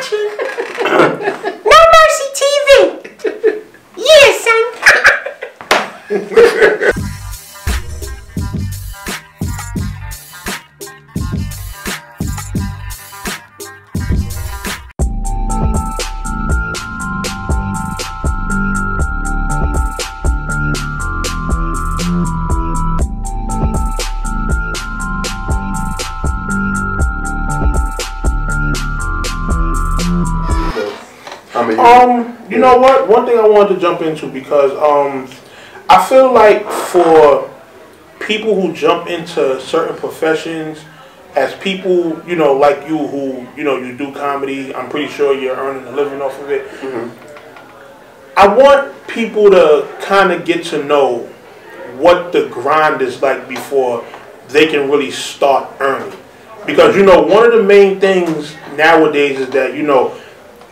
watching No Mercy TV. Yeah, son. You know what? One thing I wanted to jump into because I feel like for people who jump into certain professions as people, you know, like you who, you know, you do comedy, I'm pretty sure you're earning a living off of it. Mm-hmm. I want people to kind of get to know what the grind is like before they can really start earning. Because, you know, one of the main things nowadays is that, you know,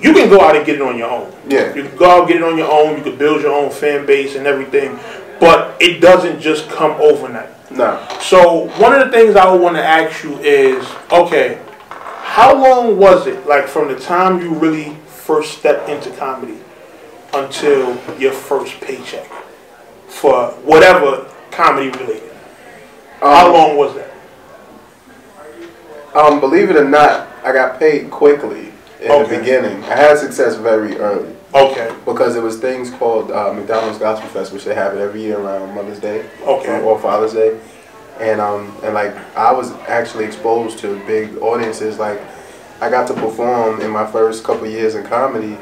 you can go out and get it on your own. Yeah. You can go out and get it on your own. You can build your own fan base and everything. But it doesn't just come overnight. No. So one of the things I would want to ask you is, okay, how long was it, like from the time you really first stepped into comedy until your first paycheck for whatever comedy related? How long was that? Believe it or not, I got paid quickly. In the beginning, I had success very early. Okay. Because it was things called McDonald's Gospel Fest, which they have it every year around Mother's Day, or Father's Day, and like I was actually exposed to big audiences. Like I got to perform in my first couple of years in comedy,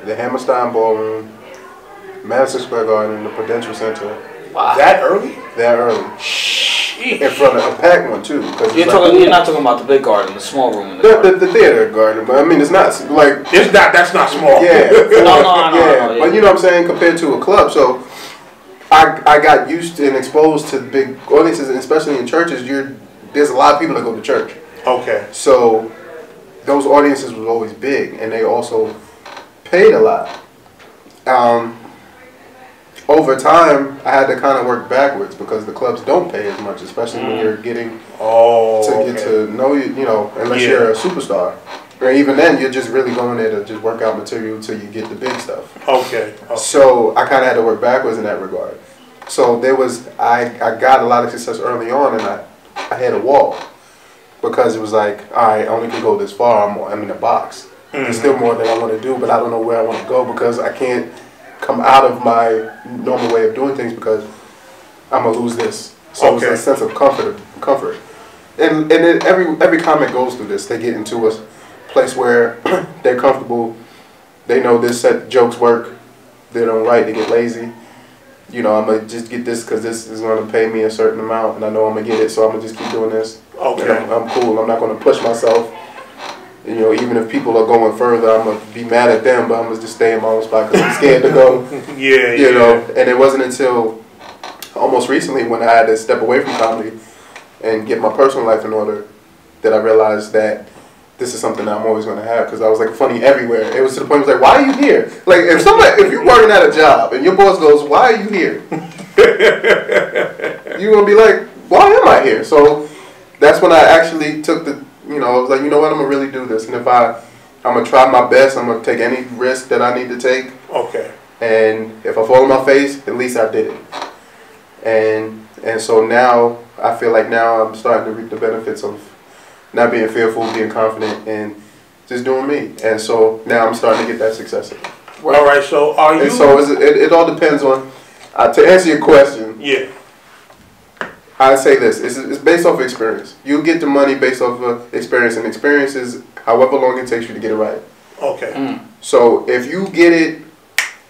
the Hammerstein Ballroom, Madison Square Garden, the Prudential Center. Wow. That early? That early. In front of a packed one too. You're not talking about the big garden, the small room in the garden. The theater garden, but I mean it's not like that's not small. Yeah. No, but you know what I'm saying, compared to a club. So I got used to and exposed to big audiences, and especially in churches. There's a lot of people that go to church. Okay. So those audiences was always big, and they also paid a lot. Over time, I had to kind of work backwards because the clubs don't pay as much, especially when you're getting get to know you know, unless you're a superstar. Or even then, you're just really going there to just work out material until you get the big stuff. Okay. So I kind of had to work backwards in that regard. So I got a lot of success early on, and I hit a wall because it was like, all right, I only can go this far. I'm in a box. Mm-hmm. There's still more that I want to do, but I don't know where I want to go because I can't come out of my normal way of doing things because I'm gonna lose this. So it's a sense of comfort, and then every comic goes through this. They get into a place where they're comfortable. They know this set jokes work. They don't write. They get lazy. You know, I'm gonna just get this because this is gonna pay me a certain amount, and I know I'm gonna get it. So I'm gonna just keep doing this. Okay. I'm cool. I'm not gonna push myself. You know, even if people are going further, I'm going to be mad at them, but I'm going to just stay in my own spot because I'm scared to go. You know, and it wasn't until almost recently when I had to step away from comedy and get my personal life in order that I realized that this is something that I'm always going to have because I was like funny everywhere. It was to the point where I was like, why are you here? Like, if you're working at a job and your boss goes, why are you here? You're going to be like, why am I here? So that's when I actually took the, you know, I was like, you know what, I'm going to really do this. And if I'm going to try my best, I'm going to take any risk that I need to take. Okay. And if I fall on my face, at least I did it. And so now, I feel like now I'm starting to reap the benefits of not being fearful, being confident, and just doing me. And so now I'm starting to get that success. Well, all right, so are you... And so it all depends on, to answer your question. Yeah. I'd say this, it's based off experience. You get the money based off of experience, and experience is however long it takes you to get it right. Okay. So if you get it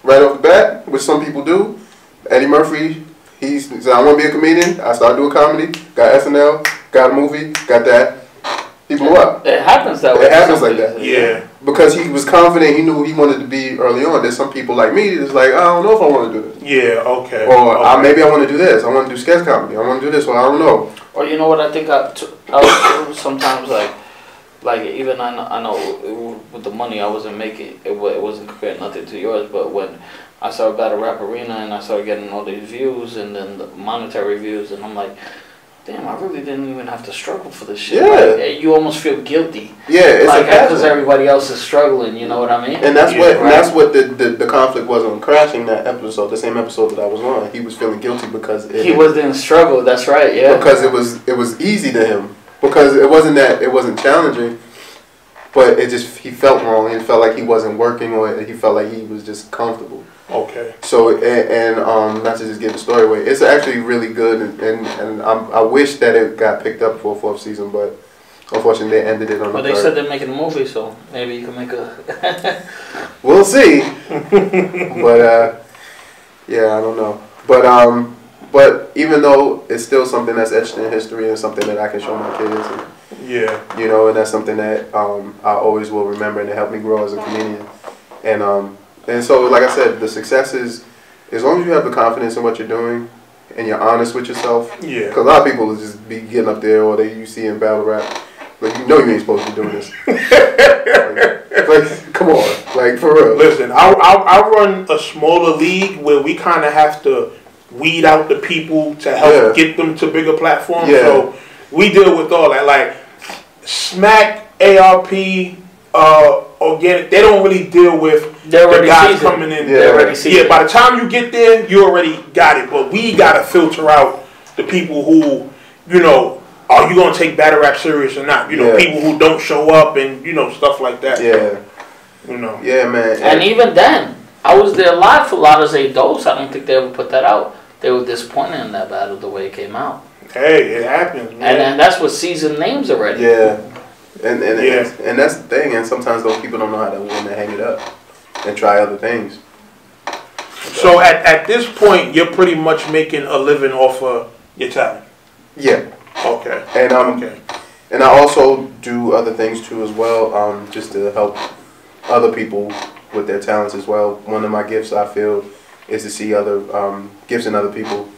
right off the bat, which some people do, Eddie Murphy, he said, I want to be a comedian, I started doing comedy, got SNL, got a movie, got that. He blew up. It happens that way. It happens like that. Yeah. Because he was confident, he knew what he wanted to be early on. There's some people like me that's like, I don't know if I want to do this. Yeah, okay. Or maybe I want to do this. I want to do sketch comedy. I want to do this, or I don't know. Or you know what I think I sometimes like even I know with the money I wasn't making, it wasn't comparing nothing to yours, but when I started Battle Rap Arena and I started getting all these views and then the monetary views, and I'm like, damn, I really didn't even have to struggle for this shit. Yeah. Like, you almost feel guilty. Yeah, it's like, a passion. because everybody else is struggling, you know what I mean? And that's what the conflict was on Crashing, that episode, the same episode that I was on. He was feeling guilty because he wasn't struggle. That's right. Yeah. Because it was easy to him, because it wasn't challenging, but he felt wrong. He felt like he wasn't working, or he felt like he was just comfortable. Okay. So and not to just give the story away, it's actually really good, and I wish that it got picked up for a 4th season, but unfortunately they ended it on the 3rd. But they said they're making a movie, so maybe you can make a. We'll see. But yeah, I don't know. But even though it's still something that's etched in history and something that I can show my kids, and, yeah, you know, and that's something that I always will remember, and it helped me grow as a comedian. And so, like I said, the success is, as long as you have the confidence in what you're doing and you're honest with yourself. Yeah. Because a lot of people will just be getting up there, or you see in battle rap, like, you know you ain't supposed to be doing this. like, come on, like, for real. Listen, I run a smaller league where we kind of have to weed out the people to help get them to bigger platforms. Yeah. So we deal with all that. Like, Smack, ARP, Organic, they don't really deal with the guys coming in. Yeah, by the time you get there, you already got it. But we got to filter out the people who, you know, are you going to take battle rap serious or not? You know, people who don't show up and, you know, stuff like that. Yeah. You know. Yeah, man. And even then, I was there live for Ladas A Dose. I don't think they ever put that out. They were disappointed in that battle the way it came out. Hey, it happens, man. And that's what seasoned names already. Yeah. And that's the thing, and sometimes those people don't know how to win and hang it up and try other things. So at this point, you're pretty much making a living off of your talent. Yeah. Okay. And and I also do other things too as well, just to help other people with their talents as well. One of my gifts, I feel, is to see other gifts in other people.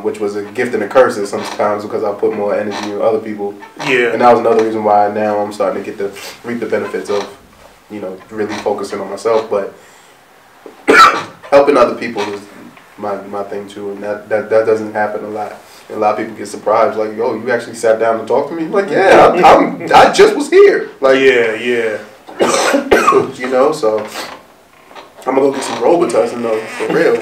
Which was a gift and a curse sometimes, because I put more energy in other people. Yeah. And that was another reason why now I'm starting to reap the benefits of, you know, really focusing on myself. But helping other people is my thing too, and that doesn't happen a lot. And a lot of people get surprised, like, "Oh, you actually sat down and talked to me?" Like, yeah, I just was here. Like, yeah. You know, so. I'm gonna go get some Robitussin though, for real.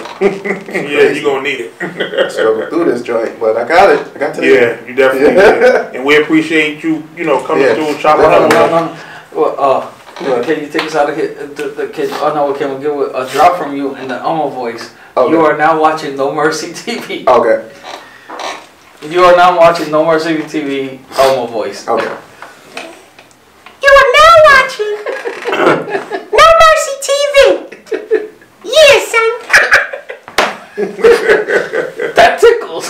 Yeah, you're gonna need it. Struggle through this joint, but I got it. I got to. Yeah, you definitely did. And we appreciate you, you know, coming through and chopping up with us. Well, can you take us out of here? Oh no, okay, we'll give a drop from you in the Omo voice. Okay. You are now watching No Mercy TV. Okay. You are now watching No Mercy TV Omo voice. Okay. You are now watching No Mercy TV. Yeah, son. That tickles.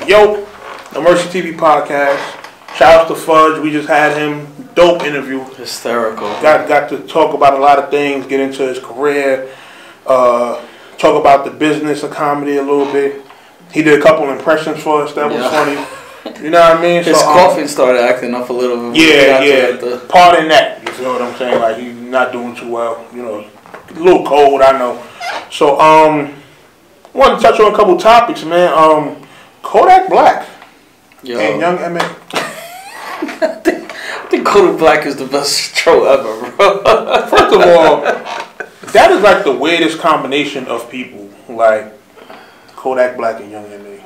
Yo, the Mercy TV Podcast. Shout out to Fudge. We just had him. Dope interview. Hysterical. Got to talk about a lot of things. Get into his career. Talk about the business of comedy a little bit. He did a couple impressions for us. That was funny. You know what I mean? His coffin started acting up a little. Yeah. Pardon that. You feel what I'm saying? Like, he's not doing too well. You know, a little cold, I know. So, wanted to touch on a couple topics, man. Kodak Black and Young M.A. I think Kodak Black is the best show ever, bro. First of all, that is like the weirdest combination of people. Like, Kodak Black and Young M.A.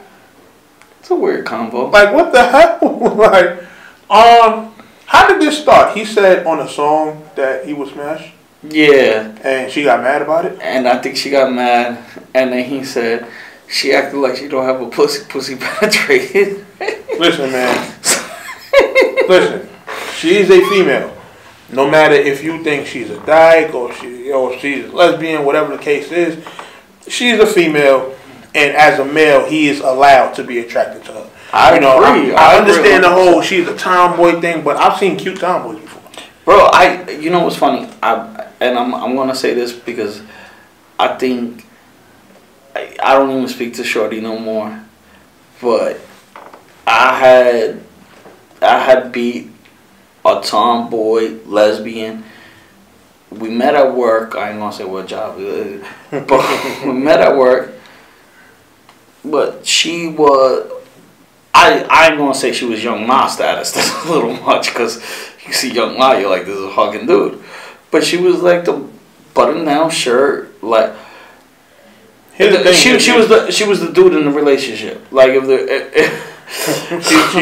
It's a weird combo. Like, what the hell? Like, how did this start? He said on a song that he was smashed. Yeah. And she got mad about it? And I think she got mad. And then he said she acted like she don't have a pussy penetrated. Listen, man. Listen. She's a female. No matter if you think she's a dyke or she's a lesbian, whatever the case is, she's a female. And as a male, he is allowed to be attracted to her. I agree. I understand the whole she's a tomboy thing, but I've seen cute tomboys before. Bro, you know what's funny? I'm gonna say this because I think I don't even speak to Shorty no more, but I had beat a tomboy lesbian. We met at work. I ain't gonna say what job, but we met at work. But she was. I ain't gonna say she was Young Ma status. That's a little much because you see Young Ma, you're like, this is a fucking dude. But she was like the button-down shirt, like. She was the dude in the relationship. Like she's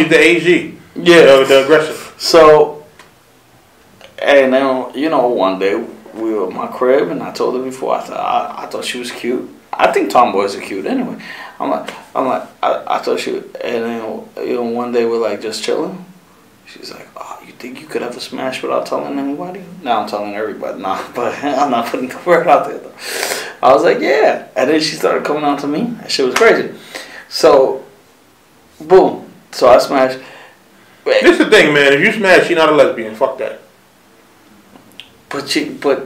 the AG. Yeah, the aggressor. So, and then one day we were at my crib and I told her before I thought she was cute. I think tomboys are cute anyway. I thought she was, and then one day we're like just chilling. She's like, oh, you think you could have a smash without telling anybody? Now I'm telling everybody. Nah, but I'm not putting the word out there though. I was like, yeah. And then she started coming on to me. That shit was crazy. So, boom. So I smashed. This is the thing, man. If you smash, she's not a lesbian. Fuck that. But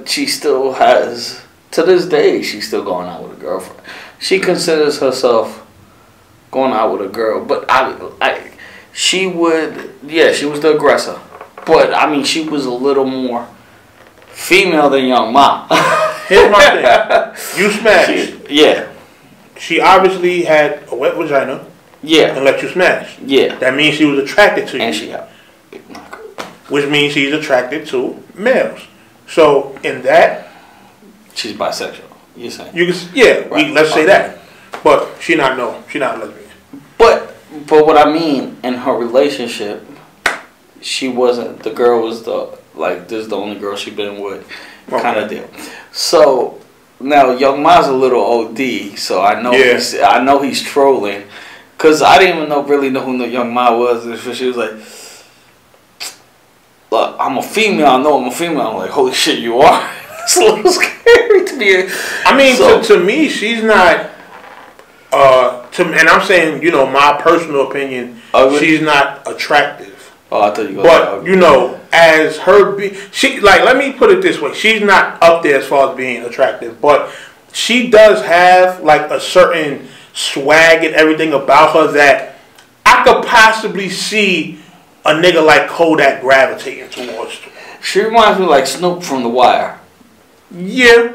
she still has, to this day, she's still going out with a girlfriend. She considers herself going out with a girl. But she would, yeah, she was the aggressor. But, I mean, she was a little more female than Young Ma. Here's my thing. You smashed. Yeah. She obviously had a wet vagina. Yeah. And let you smash. Yeah. That means she was attracted to you. And she had big knock. Which means she's attracted to males. So, in that... She's bisexual, you're saying? Right. Let's say that. But she's not lesbian. But what I mean, in her relationship, she wasn't, the girl was this is the only girl she been with, kind of deal. So, now Young Ma's a little OD, so I know he's trolling. Because I didn't even really know who Young Ma was. So she was like, look, I'm a female. I know I'm a female. I'm like, holy shit, you are? It's a little scary to me. I mean, to me, she's not, and I'm saying, my personal opinion, she's not attractive. Oh, I thought you were going But, as her, let me put it this way. She's not up there as far as being attractive. But she does have, a certain swag and everything about her that I could possibly see a nigga like Kodak gravitating towards. She reminds me like Snoop from The Wire. Yeah.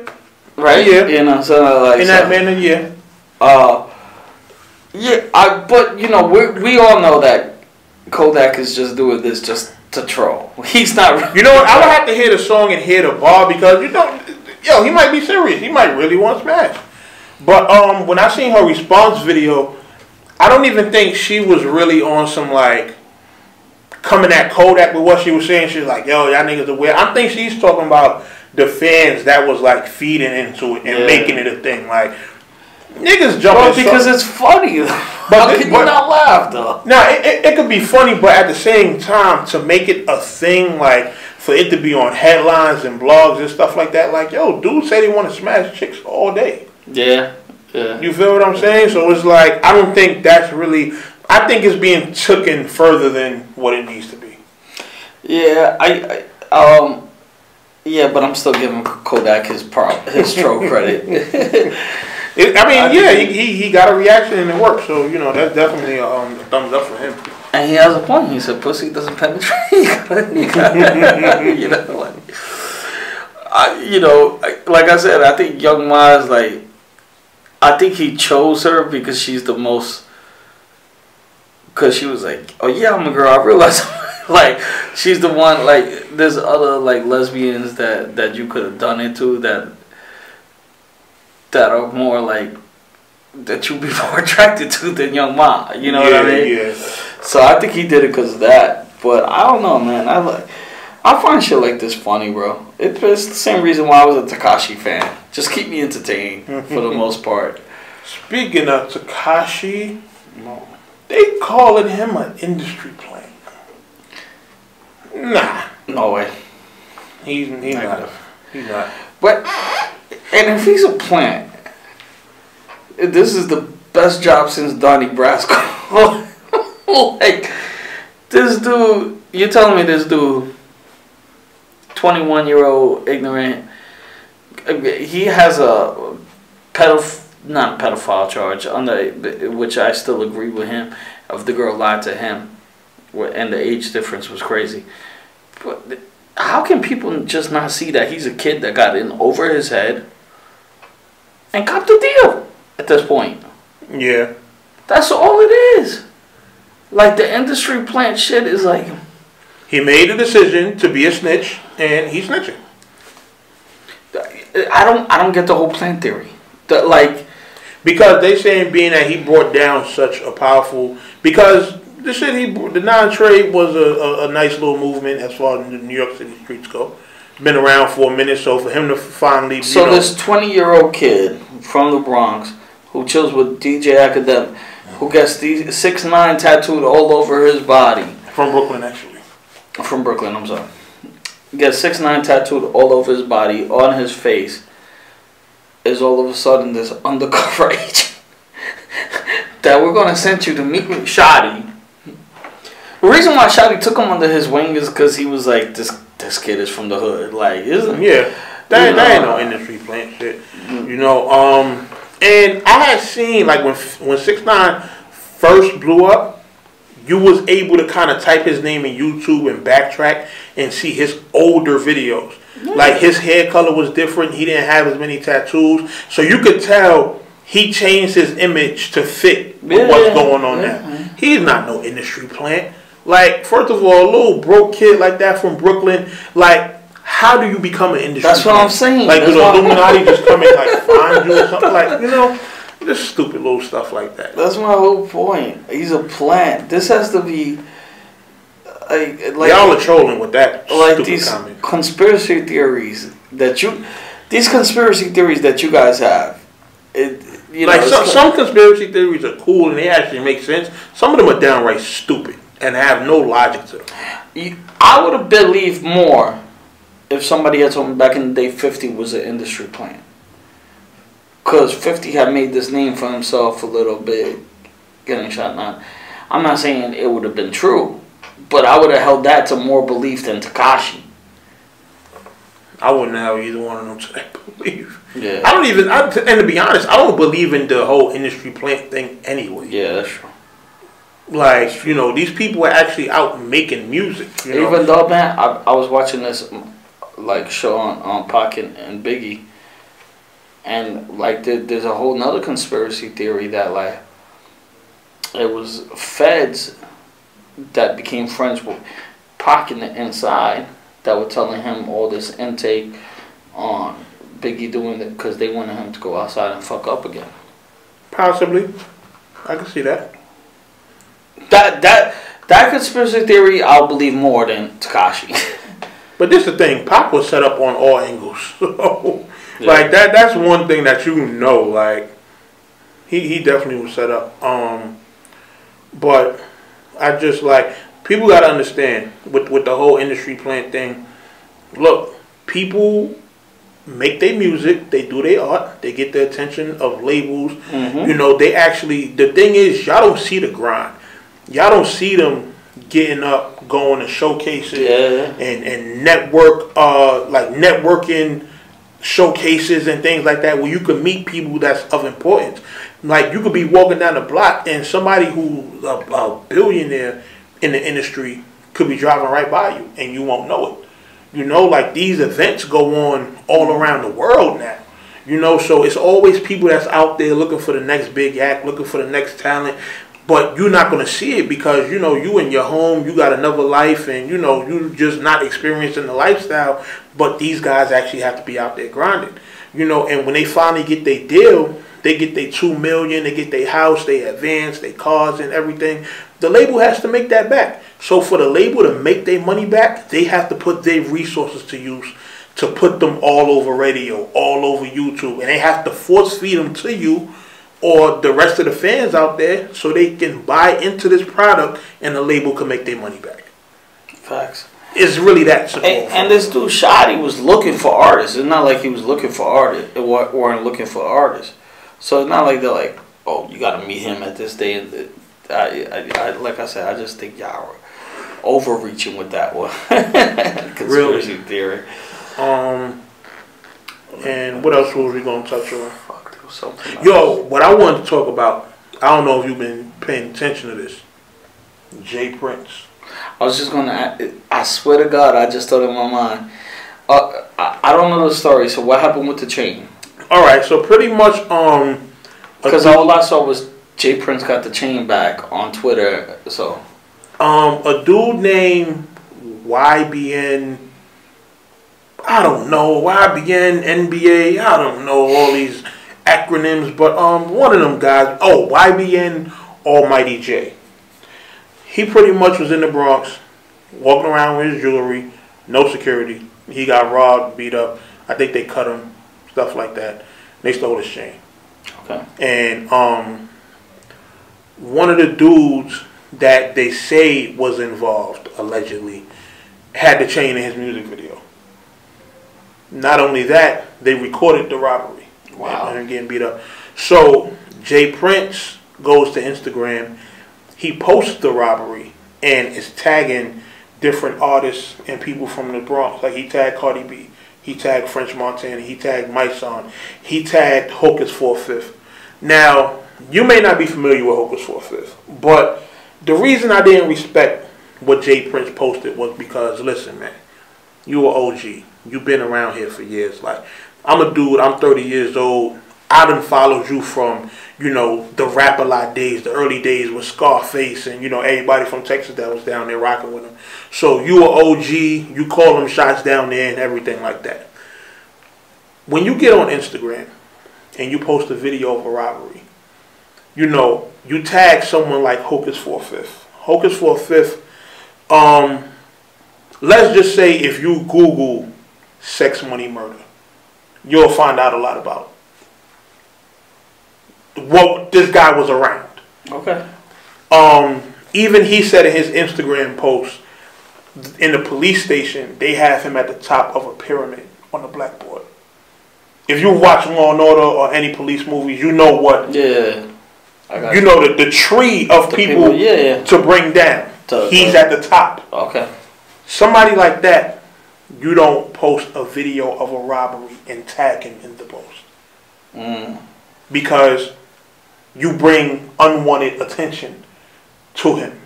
Right? Yeah. So like in that manner, yeah. But we all know that Kodak is just doing this just to troll. He's not. You know what? I would have to hear the song and hear the bar because he might be serious. He might really want to smash. But when I seen her response video, I don't even think she was really on some coming at Kodak with what she was saying. She's like, yo, y'all niggas are weird. I think she's talking about the fans that was feeding into it and making it a thing. Niggas jumping. Well, because it's funny. How can you not laugh though? Nah, it could be funny, but at the same time, to make it a thing, for it to be on headlines and blogs and stuff like that, yo, dudes say they want to smash chicks all day. Yeah, yeah. You feel what I'm saying? So it's I don't think that's really. I think it's being taken further than what it needs to be. Yeah, yeah, but I'm still giving Kodak his troll credit. He got a reaction and it worked. So that's definitely a thumbs up for him. And he has a point. He said, "Pussy doesn't penetrate." Like I said, I think Young Ma is I think he chose her because she's the most. Because she was like, oh yeah, I'm a girl. I realized, she's the one. There's other lesbians that you could have done it to that are more that you'd be more attracted to than Young Ma. You know what I mean? Yeah. So I think he did it because of that. But I don't know, man. I find shit like this funny, bro. It's the same reason why I was a Tekashi fan. Just keep me entertained for the most part. Speaking of Tekashi, they calling him an industry plant. Nah. No way. He's not. He's not. But, and if he's a plant, this is the best job since Donnie Brasco. This dude, you're telling me this dude, 21-year-old ignorant, he has a not pedophile charge, which I still agree with him, of the girl lied to him, and the age difference was crazy. But how can people just not see that he's a kid that got in over his head and copped the deal at this point? Yeah. That's all it is. Like, the industry plant shit is like... He made a decision to be a snitch, and he's snitching. I don't get the whole plant theory. Because they saying being that he brought down such a powerful... Because the shit the non-trade was a nice little movement as far as the New York City streets go. Been around for a minute, so for him to finally... So this 20-year-old kid from the Bronx who chills with DJ Academic, who gets these 6'9" tattooed all over his body. From Brooklyn, actually. From Brooklyn, I'm sorry. Gets 6'9" tattooed all over his body, on his face, is all of a sudden this undercover agent that we're going to send you to meet with Shotty. The reason why Shotty took him under his wing is because he was like, this kid is from the hood. Like, isn't yeah, that ain't no industry plant shit. You know, and I had seen, like, when 6ix9ine first blew up, you was able to kind of type his name in YouTube and backtrack and see his older videos. Yeah. Like, his hair color was different. He didn't have as many tattoos. So you could tell he changed his image to fit with what's going on now. He's not no industry plant. Like, first of all, a little broke kid like that from Brooklyn, like, how do you become an industry That's plant? what I'm saying. Like, do the Illuminati just come in, like, find you or something? Like, you know, just stupid little stuff like that. That's my whole point. He's a plant. This has to be... like y'all are trolling with that like stupid these comment. Conspiracy theories that you... These conspiracy theories that you guys have... You like, know, some conspiracy theories are cool and they actually make sense. Some of them are downright stupid and have no logic to them. I would have believed more if somebody had told me back in the day 50 was an industry plant. Because 50 had made this name for himself a little bit, getting shot now. I'm not saying it would have been true, but I would have held that to more belief than Tekashi. I wouldn't have either one of them to that belief. Yeah. I don't even, and to be honest, I don't believe in the whole industry plant thing anyway. Yeah, that's true. Like, you know, these people are actually out making music. You know? Even though, man, I was watching this like show on Pocket and Biggie, and like there's a whole nother conspiracy theory that like it was feds that became friends with Pocket inside that were telling him all this intake on Biggie doing it because they wanted him to go outside and fuck up again. Possibly, I can see that. That conspiracy theory, I'll believe more than Tekashi. But this is the thing, Pac was set up on all angles. So, yeah. like, that's one thing that you know, like, he definitely was set up. But I just, like, people got to understand, with the whole industry plant thing, look, people make their music, they do their art, they get the attention of labels. Mm-hmm. You know, they actually, the thing is, y'all don't see the grind. Y'all don't see them getting up, going to showcases and network, like networking showcases and things like that, where you can meet people that's of importance. Like, you could be walking down the block and somebody who's a billionaire in the industry could be driving right by you and you won't know it. You know, like, these events go on all around the world now. You know, so it's always people that's out there looking for the next big act, looking for the next talent. But you're not going to see it because, you know, you in your home, you got another life, and, you know, you're just not experiencing the lifestyle. But these guys actually have to be out there grinding. You know, and when they finally get their deal, they get their $2 million, they get their house, their advance, their cars and everything. The label has to make that back. So for the label to make their money back, they have to put their resources to use to put them all over radio, all over YouTube. And they have to force feed them to you or the rest of the fans out there so they can buy into this product and the label can make their money back. Facts. It's really that simple. And this dude Shotty was looking for artists. It's not like he was looking for artists. Weren't looking for artists. So it's not like they're like, oh, you got to meet him at this day. I like I said, I just think y'all are overreaching with that one. Conspiracy theory. And what else was we gonna touch on? Fuck, there was something else. Yo, what I wanted to talk about, I don't know if you've been paying attention to this. Jay Prince. I was just gonna. I swear to God, I just thought in my mind. I don't know the story. So what happened with the chain? All right, so pretty much because all I saw was Jay Prince got the chain back on Twitter. So, a dude named YBN. I don't know, YBN, NBA. I don't know all these acronyms, but one of them guys. Oh, YBN Almighty J. He pretty much was in the Bronx, walking around with his jewelry, no security. He got robbed, beat up. I think they cut him, stuff like that. They stole his chain. okay. And one of the dudes that they say was involved, allegedly, had the chain in his music video. Not only that, they recorded the robbery. Wow. And getting beat up. So Jay Prince goes to Instagram. He posts the robbery and is tagging different artists and people from the Bronx. Like he tagged Cardi B. He tagged French Montana. He tagged My Son. He tagged Hocus 4/5. Now, you may not be familiar with Hocus 4/5, but the reason I didn't respect what Jay Prince posted was because, listen, man, you an OG. You've been around here for years. Like, I'm a dude. I'm 30 years old. I done followed you from, the Rap-A-Lot days, the early days with Scarface and, everybody from Texas that was down there rocking with him. So you an OG. You call them shots down there and everything like that. When you get on Instagram and you post a video of a robbery, you tag someone like Hocus 4/5. Hocus 4/5, let's just say if you Google sex, money, murder, you'll find out a lot about what this guy was around. Okay. Even he said in his Instagram post, in the police station, they have him at the top of a pyramid on the blackboard. If you watch Law and Order or any police movies, you know what. Yeah. You know the tree of people to bring down. He's at the top. Okay. Somebody like that, you don't post a video of a robbery and tag him in the post. Because you bring unwanted attention to him.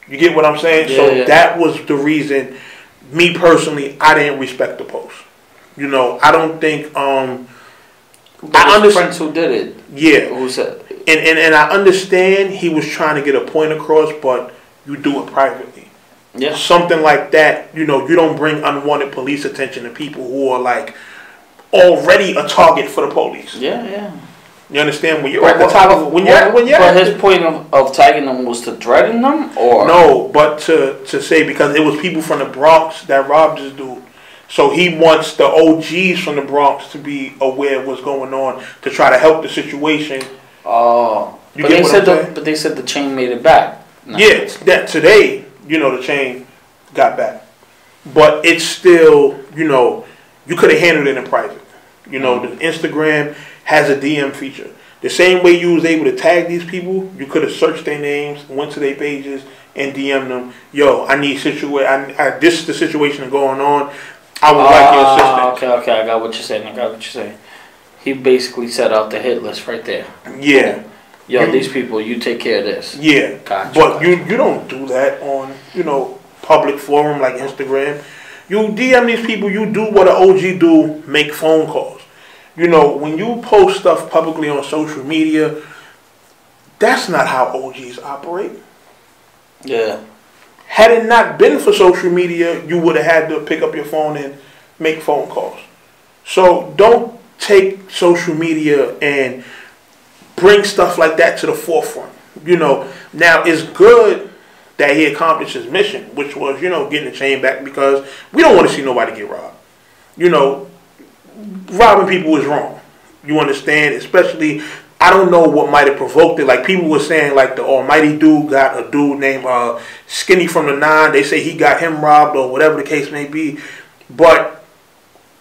You get what I'm saying? So that was the reason, me personally, I didn't respect the post. I don't think, I understand who did it. Yeah. Who said? And I understand he was trying to get a point across, but you do it privately. Yeah. Something like that, you don't bring unwanted police attention to people who are like already a target for the police. Yeah, yeah. You understand? When you're at the top of But his point of tagging them was to threaten them, or no, but to say because it was people from the Bronx that robbed this dude. So he wants the OGs from the Bronx to be aware of what's going on to try to help the situation. Oh, you get what I'm saying? But they said the chain made it back. No. Yeah, that today, the chain got back, but it's still, you could have handled it in private. The Instagram has a DM feature. The same way you was able to tag these people, you could have searched their names, went to their pages, and DM'd them. Yo, I need this is the situation going on. I would like your assistance. Okay, I got what you're saying. He basically set out the hit list right there. Yeah. Yo, these people, you take care of this. Yeah. Gotcha. But you don't do that on, public forum like Instagram. You DM these people, you do what an OG do, make phone calls. When you post stuff publicly on social media, that's not how OGs operate. Yeah. Had it not been for social media, you would have had to pick up your phone and make phone calls. So don't take social media and bring stuff like that to the forefront. Now it's good that he accomplished his mission, which was, getting the chain back, because we don't want to see nobody get robbed. Robbing people is wrong. You understand? Especially, I don't know what might have provoked it. Like, people were saying, like, the almighty dude got a dude named Skinny from the 9. They say he got him robbed or whatever the case may be. But,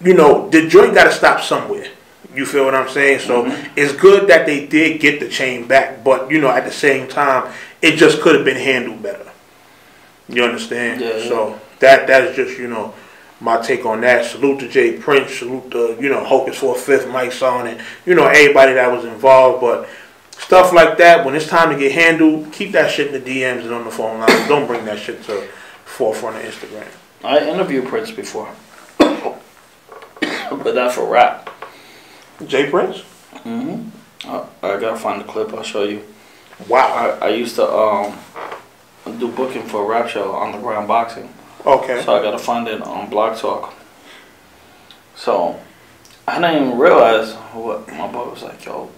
the joint got to stop somewhere. You feel what I'm saying? So, it's good that they did get the chain back. But, at the same time, it just could have been handled better. You understand? Yeah. So, that's just, my take on that. Salute to Jay Prince. Salute to, Hocus 4/5, My Son, and, everybody that was involved. But stuff like that, when it's time to get handled, keep that shit in the DMs and on the phone lines. Don't bring that shit to forefront of Instagram. I interviewed Prince before. But not for rap. Jay Prince? I gotta find the clip. I'll show you. Wow. I used to do booking for a rap show on the ground boxing. Okay. So I gotta find it on Blog Talk. So I didn't even realize what my boy was like. Yo,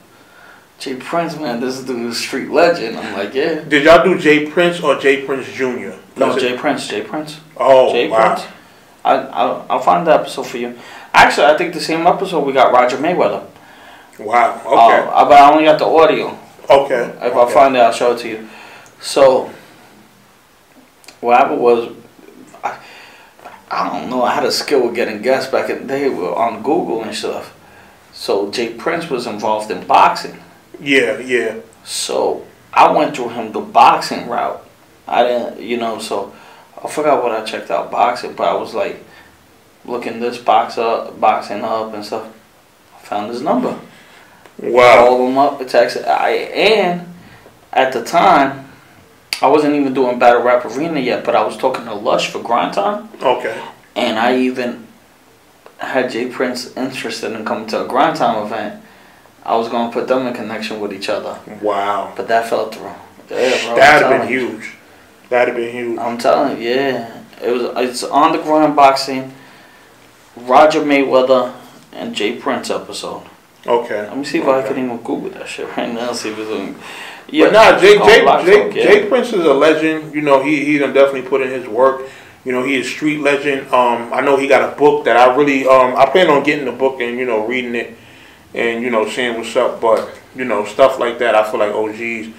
Jay Prince, man, this dude is street legend. I'm like, yeah. Did y'all do Jay Prince or Jay Prince Jr.? No, Jay Prince. Jay Prince. Oh, Jay wow. Prince. I'll find the episode for you. Actually, I think the same episode we got Roger Mayweather. Wow. Okay. But I only got the audio. Okay. If I find it, I'll show it to you. So what happened was, I don't know. I had a skill with getting guests back in the day on Google and stuff. So Jay Prince was involved in boxing. Yeah, yeah. So I went through him the boxing route. I didn't, so I forgot what I checked out boxing, but I was like looking this boxing up and stuff. I found his number. Wow. Called him up, texted. And at the time, I wasn't even doing Battle Rap Arena yet, but I was talking to Lush for Grind Time. Okay. And I even had Jay Prince interested in coming to a Grind Time event. I was going to put them in connection with each other. Wow. But that fell through. Yeah, bro, That'd have been huge. That'd have been huge. I'm telling you, yeah. It's on the Grind Boxing, Roger Mayweather, and Jay Prince episode. Okay. Let me see if I can even Google that shit right now. See if it's on. Yeah, but nah, Jay Prince is a legend. He done definitely put in his work. He is street legend. I know he got a book that I really I plan on getting the book and reading it and seeing what's up. But stuff like that, I feel like OGs,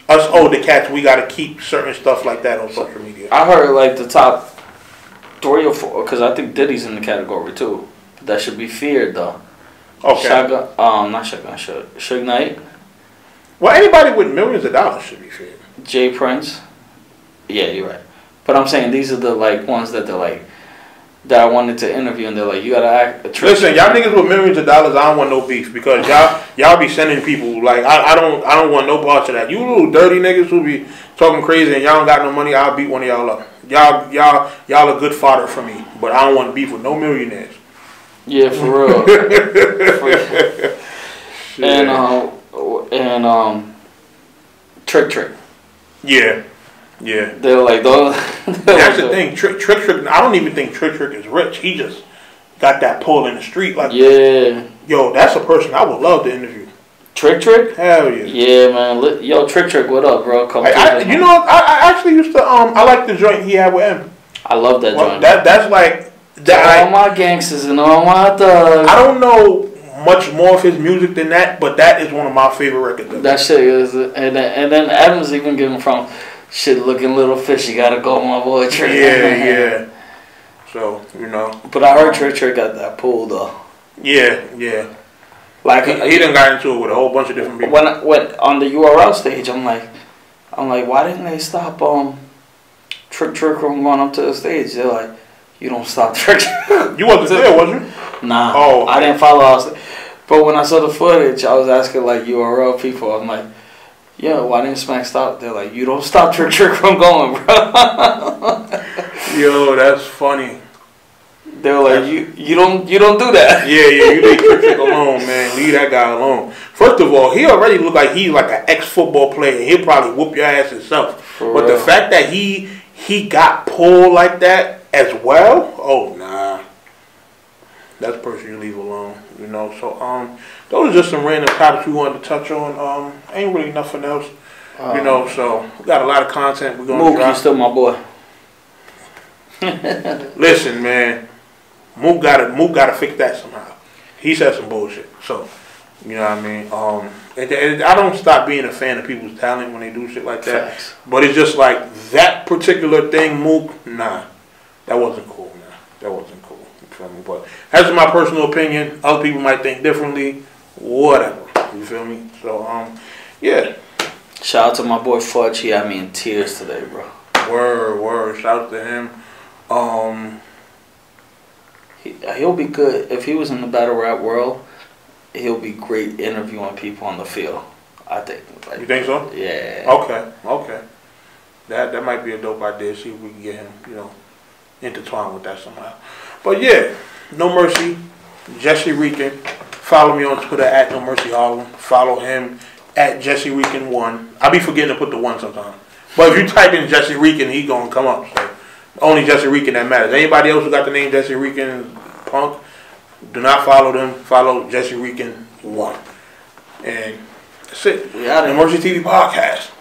us older cats, we gotta keep certain stuff like that on social media. I heard like the top 3 or 4, because I think Diddy's in the category too. That should be feared though. Okay. Not Shotgun, Suge Knight. Well, anybody with millions of dollars should be feared. Jay Prince. Yeah, you're right. But I'm saying these are the ones that they're like that I wanted to interview, and they're like, you gotta act. Listen, y'all niggas with millions of dollars, I don't want no beef because y'all be sending people like I don't want no parts of that. You little dirty niggas who be talking crazy and y'all don't got no money, I'll beat one of y'all up. Y'all a good fodder for me, but I don't want beef with no millionaires. Yeah, for real. And Trick. Yeah. Yeah. They're like those. That's the thing. Trick. I don't even think Trick is rich. He just got that pull in the street. Like, yeah. Yo, that's a person I would love to interview. Trick? Hell yeah. Yeah, man. Yo, Trick, what up, bro? I actually used to I like the joint he had with him. I love that joint. That's like that. All my gangsters and all my thugs. I don't know much more of his music than that, but that is one of my favorite records. That shit is, and then Adam's even giving from shit looking little fishy. Gotta go, my boy Trick. Yeah. So But I heard Trick got that pull though. Yeah. Like he done got into it with a whole bunch of different people. When on the URL stage, I'm like, why didn't they stop Trick from going up to the stage? They're like, you don't stop Trick. You wasn't there, was you? Nah. Oh, okay. I didn't follow. But when I saw the footage, I was asking like URL people. I'm like, yeah, why didn't Smack stop? They're like, you don't stop Trick from going, bro. Yo, that's funny. They were like, you don't do that. Yeah, you leave Trick alone, man. Leave that guy alone. First of all, he already look like he's like an ex-football player. He'll probably whoop your ass himself. But the fact that he got pulled like that as well, oh nah. That's a person you leave alone, So those are just some random topics we wanted to touch on. Ain't really nothing else, So we got a lot of content we're gonna drop. Mookie's still my boy. Listen, man, Mook gotta fix that somehow. He said some bullshit, so you know what I mean. And I don't stop being a fan of people's talent when they do shit like that. Facts. But it's just like that particular thing, Mook. Nah, that wasn't cool, man. That wasn't cool. You feel me? But that's my personal opinion. Other people might think differently. Whatever. You feel me? So yeah. Shout out to my boy Fudge. He had me in tears today, bro. Word. Shout out to him. He'll be good if he was in the battle rap world. He'll be great interviewing people on the field. I think. You think so? Yeah. Okay. That might be a dope idea. See if we can get him, intertwined with that somehow. But yeah, No Mercy, Jesse Rican, Follow me on Twitter at NoMercyHarlem. Follow him at JesseReekin1. I be forgetting to put the 1 sometimes. But if you type in Jesse Reekin, he gonna come up. So only Jesse Reekin that matters. Anybody else who got the name Jesse Reekin Punk, do not follow them. Follow Jesse Reekin1. And that's it. We out of NoMercyTV Podcast.